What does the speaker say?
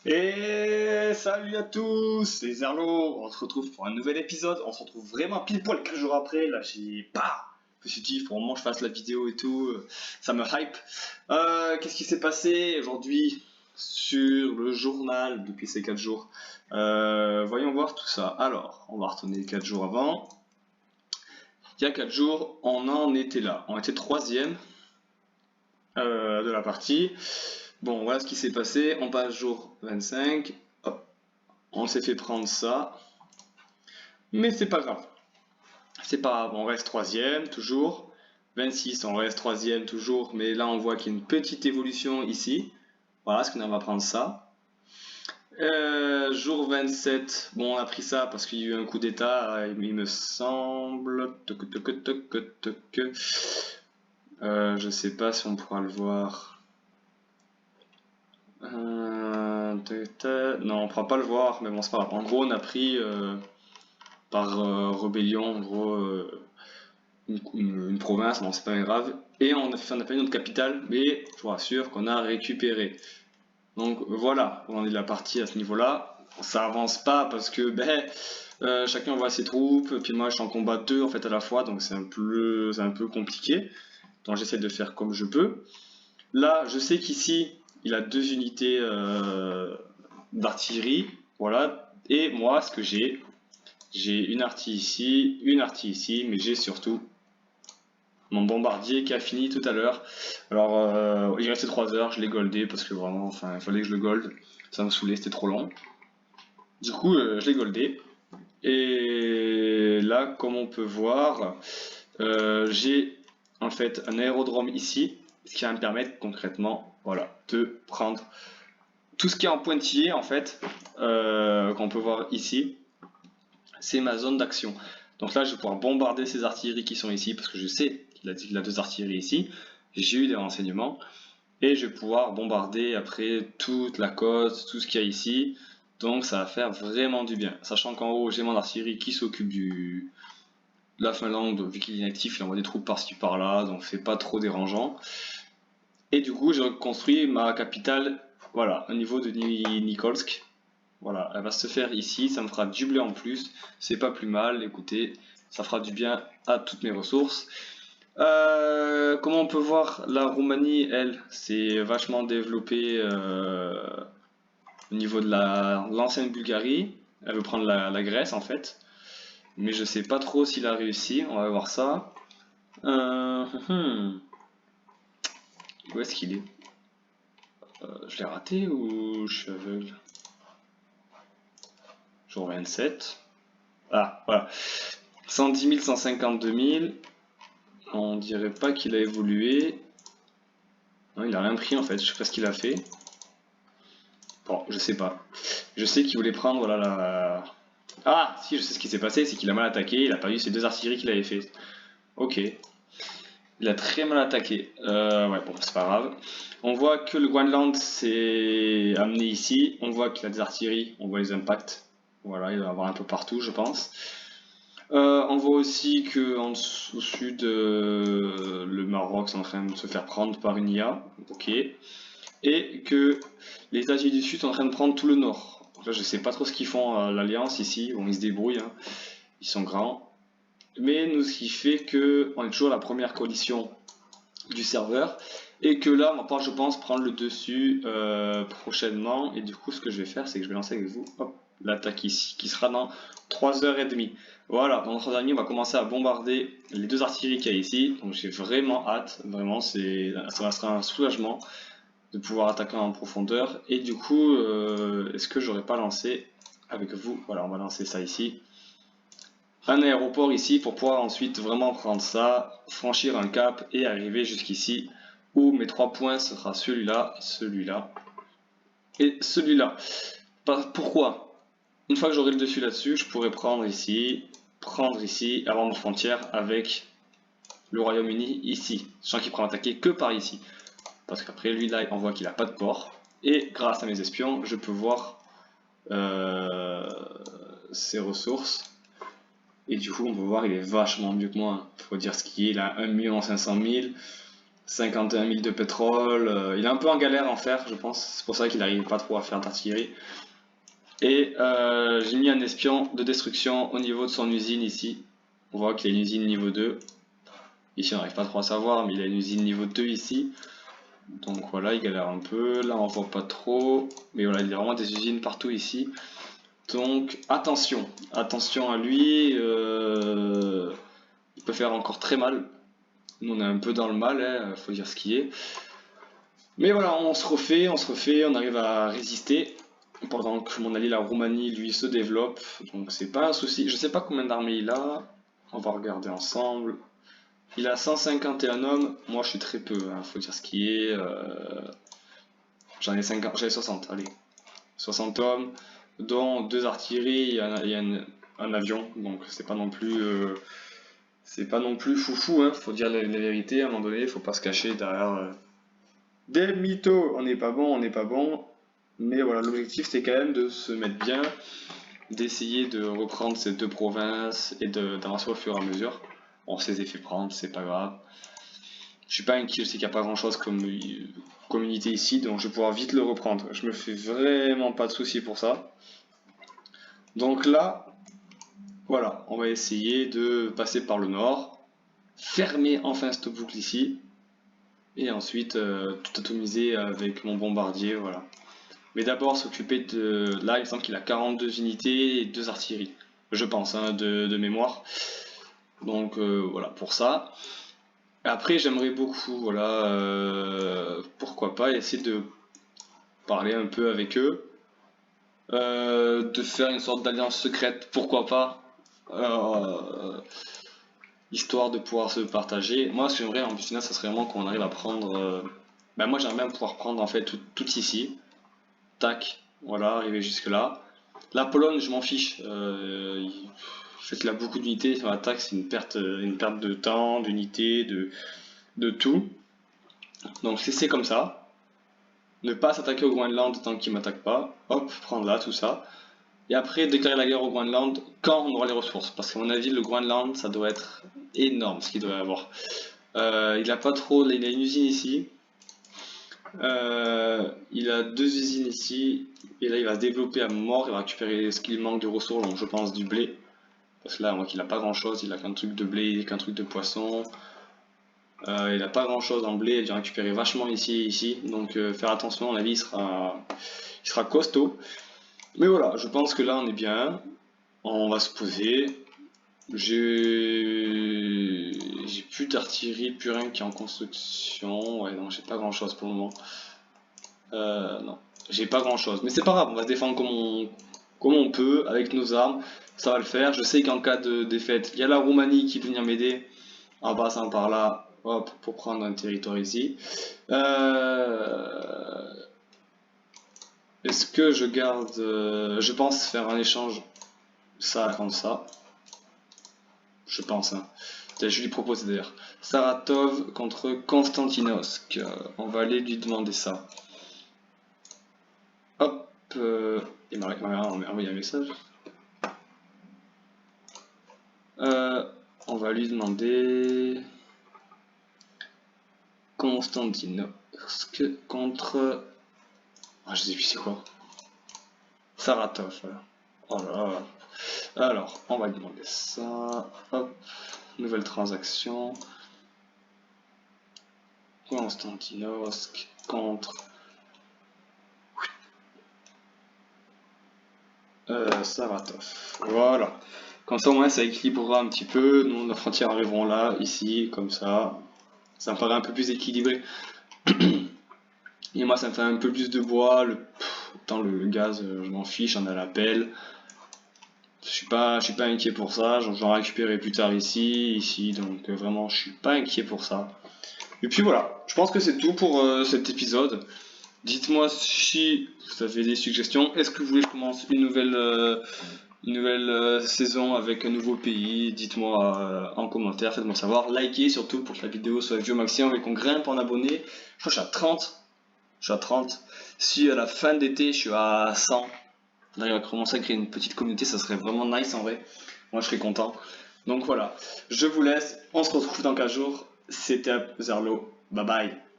Et salut à tous, c'est Zerlo, on se retrouve pour un nouvel épisode, on se retrouve vraiment pile poil 4 jours après, là j'ai pas, je me suis dit il faut vraiment que je fasse la vidéo et tout, ça me hype. Qu'est-ce qui s'est passé aujourd'hui sur le journal depuis ces 4 jours? Voyons voir tout ça. Alors, on va retourner 4 jours avant. Il y a 4 jours, on en était là, on était troisième de la partie. Bon, voilà ce qui s'est passé. On passe jour 25. Hop. On s'est fait prendre ça. Mais c'est pas grave. C'est pas grave. On reste troisième toujours. 26, on reste troisième toujours. Mais là, on voit qu'il y a une petite évolution ici. Voilà, ce qu'on va prendre ça. Jour 27. Bon, on a pris ça parce qu'il y a eu un coup d'état. Il me semble. Je sais pas si on pourra le voir. Non, on ne pourra pas le voir, mais bon, c'est pas grave. En gros, on a pris par rébellion, en gros, une province, bon, c'est pas grave. Et on a fait notre capitale, mais je vous rassure qu'on a récupéré. Donc voilà, on est de la partie à ce niveau-là. Ça avance pas parce que chacun voit ses troupes, puis moi je suis en combat 2 en fait à la fois, donc c'est un peu compliqué. Donc j'essaie de faire comme je peux. Là, je sais qu'ici, il a 2 unités d'artillerie, voilà. Et moi, ce que j'ai une artillerie ici, mais j'ai surtout mon bombardier qui a fini tout à l'heure. Alors, il restait 3 heures, je l'ai goldé parce que vraiment, enfin, il fallait que je le gold. Ça me saoulait, c'était trop long. Du coup, je l'ai goldé. Et là, comme on peut voir, j'ai en fait un aérodrome ici, ce qui va me permettre concrètement, voilà, de prendre tout ce qui est en pointillé en fait, qu'on peut voir ici, c'est ma zone d'action. Donc là, je vais pouvoir bombarder ces artilleries qui sont ici, parce que je sais qu'il a 2 artilleries ici, j'ai eu des renseignements, et je vais pouvoir bombarder après toute la côte, tout ce qu'il y a ici, donc ça va faire vraiment du bien. Sachant qu'en haut, j'ai mon artillerie qui s'occupe de la Finlande, vu qu'il est inactif, il envoie des troupes par-ci par-là, donc c'est pas trop dérangeant. Et du coup, j'ai reconstruit ma capitale, voilà, au niveau de Nikolsk. Voilà, elle va se faire ici, ça me fera du blé en plus, c'est pas plus mal, écoutez, ça fera du bien à toutes mes ressources. Comment on peut voir, la Roumanie, elle, s'est vachement développée au niveau de l'ancienne Bulgarie. Elle veut prendre la Grèce en fait, mais je sais pas trop s'il a réussi, on va voir ça. Où est-ce qu'il est, je l'ai raté ou je suis aveugle? Jour 27. Ah, voilà. 110 000, 152 000. On dirait pas qu'il a évolué. Non, il a rien pris en fait, je sais pas ce qu'il a fait. Bon, je sais pas. Je sais qu'il voulait prendre, voilà, la... Ah, si, je sais ce qui s'est passé, c'est qu'il a mal attaqué, il a perdu ses 2 artilleries qu'il avait fait. Ok. Il a très mal attaqué. Ouais, bon, c'est pas grave. On voit que le Groenland s'est amené ici. On voit qu'il a des artilleries, on voit les impacts. Voilà, il va y avoir un peu partout, je pense. On voit aussi que au sud, le Maroc est en train de se faire prendre par une IA. Ok. Et que les États-Unis du Sud sont en train de prendre tout le nord. Donc là, je sais pas trop ce qu'ils font à l'Alliance ici. Bon, ils se débrouillent, hein. Ils sont grands. Mais nous, ce qui fait que on est toujours la première coalition du serveur et que là, on va pouvoir, je pense, prendre le dessus prochainement. Et du coup, ce que je vais faire, c'est que je vais lancer avec vous l'attaque ici, qui sera dans 3h30. Voilà, dans 3h30, on va commencer à bombarder les 2 artilleries qu'il y a ici. Donc j'ai vraiment hâte, vraiment, ça sera un soulagement de pouvoir attaquer en profondeur. Et du coup, est-ce que j'aurais pas lancé avec vous? Voilà, on va lancer ça ici. Un aéroport ici pour pouvoir ensuite vraiment prendre ça, franchir un cap et arriver jusqu'ici où mes 3 points sera celui-là, celui-là et celui-là. Pourquoi? Une fois que j'aurai le dessus là-dessus, je pourrais prendre ici, avoir ma frontière avec le Royaume-Uni ici, sachant qu'il pourra attaquer que par ici. Parce qu'après lui là on voit qu'il n'a pas de port et grâce à mes espions je peux voir ses ressources et du coup on peut voir il est vachement mieux que moi, faut dire ce qu'il est, il a 1 500 000, 51 000 de pétrole. Il est un peu en galère en fer, je pense. C'est pour ça qu'il n'arrive pas trop à faire d'artillerie. Et j'ai mis un espion de destruction au niveau de son usine ici. On voit qu'il a une usine niveau 2. Ici on n'arrive pas trop à savoir, mais il a une usine niveau 2 ici. Donc voilà, il galère un peu. Là on voit pas trop. Mais voilà, il y a vraiment des usines partout ici. Donc attention, attention à lui. Il peut faire encore très mal. Nous on est un peu dans le mal, hein, faut dire ce qui est. Mais voilà, on se refait, on arrive à résister. Pendant que mon allié la Roumanie lui se développe. Donc c'est pas un souci. Je sais pas combien d'armées il a. On va regarder ensemble. Il a 151 hommes. Moi je suis très peu, hein, faut dire ce qui est. J'en ai 50, j'avais 60, allez. 60 hommes, dont 2 artilleries et un avion. Donc c'est pas non plus. C'est pas non plus foufou, hein, faut dire la vérité, à un moment donné, faut pas se cacher derrière des mythos. On n'est pas bon, on n'est pas bon. Mais voilà, l'objectif c'est quand même de se mettre bien, d'essayer de reprendre ces 2 provinces et d'avancer au fur et à mesure. On s'est fait prendre, c'est pas grave. Je suis pas inquiet, je sais qu'il n'y a pas grand chose comme communauté ici, donc je vais pouvoir vite le reprendre. Je me fais vraiment pas de soucis pour ça. Donc là, voilà, on va essayer de passer par le nord, fermer enfin cette boucle ici, et ensuite tout atomiser avec mon bombardier, voilà. Mais d'abord s'occuper de... Là, il me semble qu'il a 42 unités et 2 artilleries, je pense, hein, de mémoire. Donc voilà, pour ça. Après, j'aimerais beaucoup, voilà, pourquoi pas essayer de parler un peu avec eux, de faire une sorte d'alliance secrète, pourquoi pas, histoire de pouvoir se partager. Moi, ce que j'aimerais en Bustina, ça serait vraiment qu'on arrive à prendre. Ben moi, j'aimerais bien pouvoir prendre en fait tout ici. Tac, voilà, arriver jusque là. La Pologne, je m'en fiche. En fait, il a beaucoup d'unités sur l'attaque, c'est une perte de temps, d'unités, de tout. Donc, c'est comme ça. Ne pas s'attaquer au Groenland tant qu'il m'attaque pas. Hop, prendre là, tout ça. Et après, déclarer la guerre au Groenland quand on aura les ressources. Parce qu'à mon avis, le Groenland, ça doit être énorme ce qu'il doit y avoir. Il a pas trop. Il a une usine ici. Il a 2 usines ici. Et là, il va se développer à mort. Il va récupérer ce qu'il manque de ressources, donc je pense du blé. Parce que là, moi, qu'il a pas grand chose. Il a qu'un truc de blé, qu'un truc de poisson. Il a pas grand chose en blé. Il vient récupérer vachement ici et ici. Donc, faire attention, à mon avis, il sera costaud. Mais voilà, je pense que là, on est bien. On va se poser. J'ai plus d'artillerie, plus rien qui est en construction. Ouais, non, j'ai pas grand chose pour le moment. Non, j'ai pas grand chose. Mais c'est pas grave, on va se défendre comme on peut, avec nos armes. Ça va le faire. Je sais qu'en cas de défaite, il y a la Roumanie qui peut venir m'aider. En passant par là, hop, pour prendre un territoire ici. Est-ce que je garde. Je pense faire un échange ça contre ça. Je pense, hein. Je lui propose d'ailleurs. Saratov contre Konstantinovsk. On va aller lui demander ça. Hop. Il m'a envoyé un message. On va lui demander. Konstantinovsk contre. Ah, je sais plus c'est quoi. Saratov, voilà. Oh là là. Alors, on va lui demander ça. Hop. Nouvelle transaction. Konstantinovsk contre Saratov. Voilà. Comme ça, au moins, ça équilibrera un petit peu. Nous, nos frontières arriveront là, ici, comme ça. Ça me paraît un peu plus équilibré. Et moi, ça me fait un peu plus de bois. Tant le gaz, je m'en fiche, j'en ai à la pelle. Je suis pas inquiet pour ça. J'en récupérerai plus tard ici. Donc, vraiment, je suis pas inquiet pour ça. Et puis voilà, je pense que c'est tout pour cet épisode. Dites-moi si vous avez des suggestions. Est-ce que vous voulez que je commence une nouvelle saison avec un nouveau pays? Dites-moi en commentaire, faites-moi savoir. Likez surtout pour que la vidéo soit vue au maximum et qu'on grimpe en abonnés. Je crois que je suis à 30. Je suis à 30. Si à la fin d'été je suis à 100, on arrive à commencer à créer une petite communauté, ça serait vraiment nice en vrai. Moi je serais content. Donc voilà, je vous laisse. On se retrouve dans 15 jours. C'était Zerlo. Bye bye.